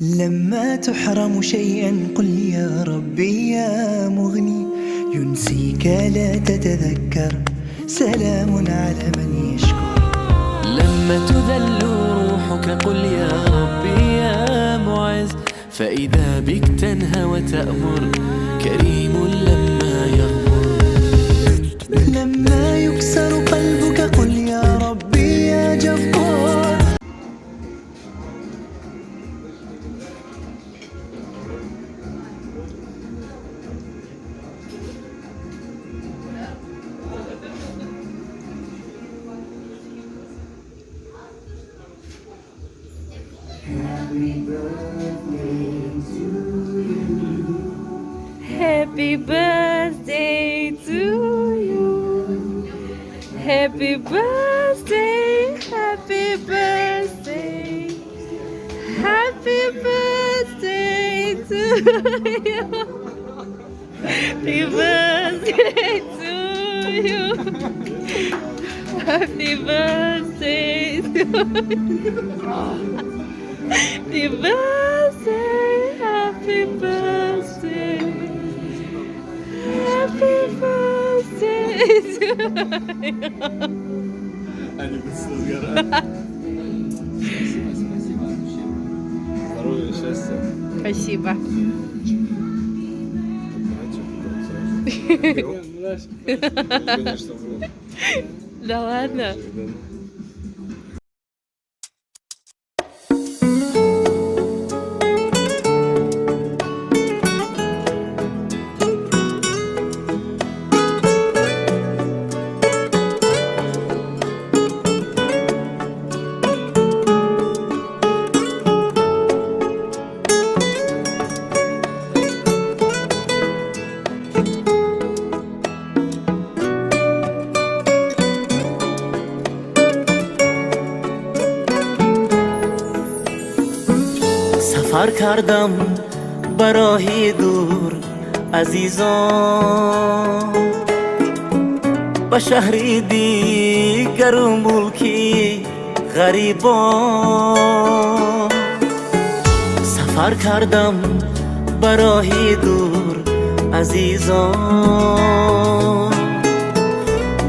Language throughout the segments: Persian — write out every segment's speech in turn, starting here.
لما تحرم شيئا قل يا ربي يا مغني، ينسيك لا تتذكر، سلام على من يشكر. لما تذل روحك قل يا ربي يا معز، فإذا بك تنهى وتأمر، كريم لما يغمر. لما يكسر قلبك قل يا ربي يا جبار. Happy birthday to you. Happy birthday, happy birthday. Happy birthday to you. Happy birthday to you. Happy birthday to you. Happy birthday, happy birthday. Happy birthday to you. Здоровья, счастья. Спасибо. Конечно, Да ладно? سفر کردم برای دور عزیزان، به شهری دیگر و ملکی غریبان. سفر کردم برای دور عزیزان،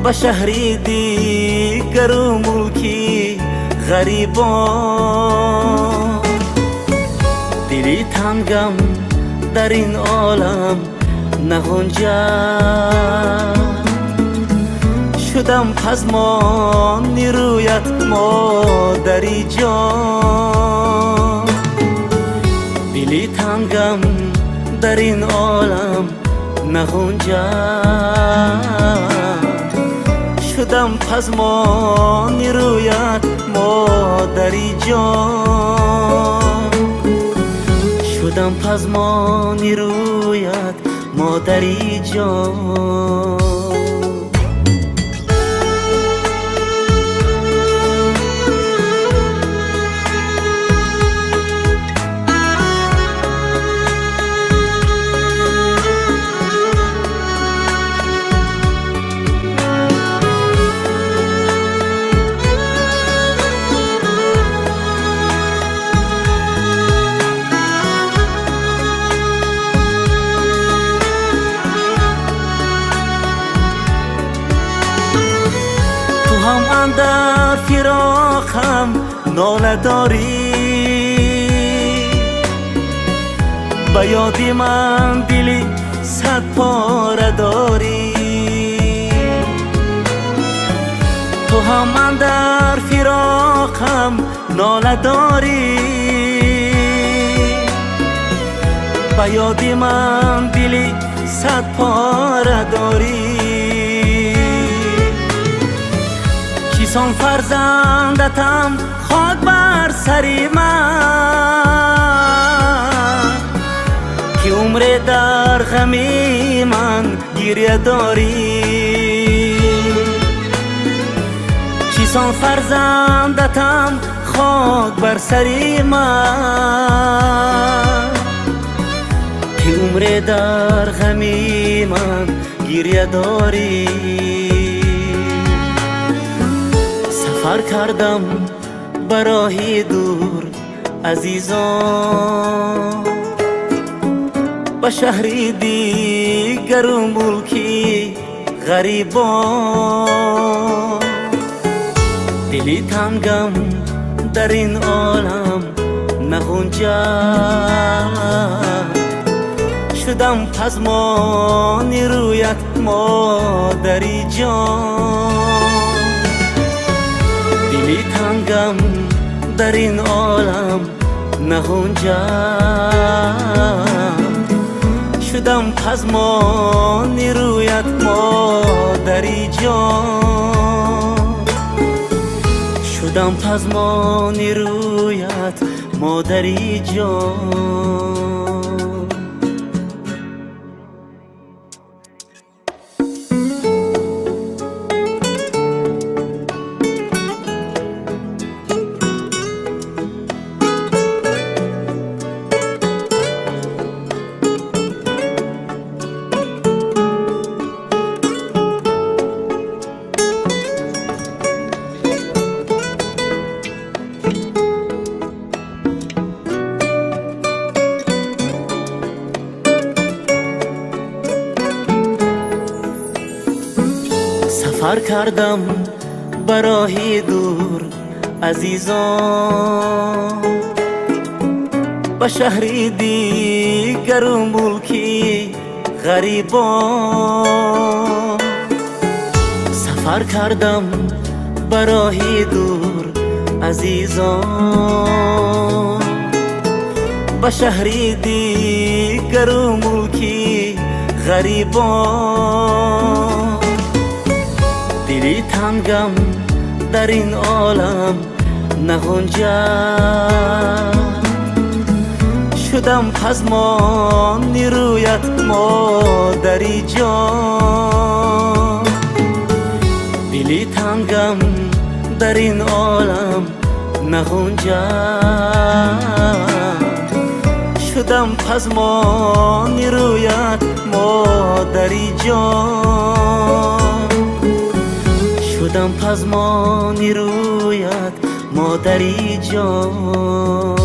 به شهری دیگر و ملکی غریبان. دلی تنگم در این عالم نگنجد، شدم پزمان رویت مادری جان. دلی تنگم در این عالم نگنجد، شدم پزمان رویت مادری جان. شدم پزمانی رویت مادری جان. در فراقم ناله داری، به یاد من دلی صد پاره داری. تو هم من در فراقم ناله داری، به یاد من دلی صد پاره داری. چیسان فرزندتم خاک بر سری من، که عمر در غمی من گریه داری. چیسان فرزندتم خاک بر سری من، که عمر در غمی من گریه داری. سفر کردم برای دور عزیزان، به شهری دیگر و ملکی غریبان. دلی تنگم در این عالم نگنجد، شدم پزمان رویت مادری جان. دلی تنگم در این عالم نگنجد، شدم پزمان رویت مادری جان. شدم پزمان رویت مادری جان. سفر کردم برای دور عزیزان، به شهری دیگر و ملکی غریبان. سفر کردم برای دور عزیزان، به شهری دیگر و ملکی غریبان. دلی تنگم در این عالم نگنجد، شدم پزمان رویت مادری جان. دلی تنگم در این عالم نگنجد، شدم پزمان رویت مادری جان. شدم پزمان رویت مادری جان.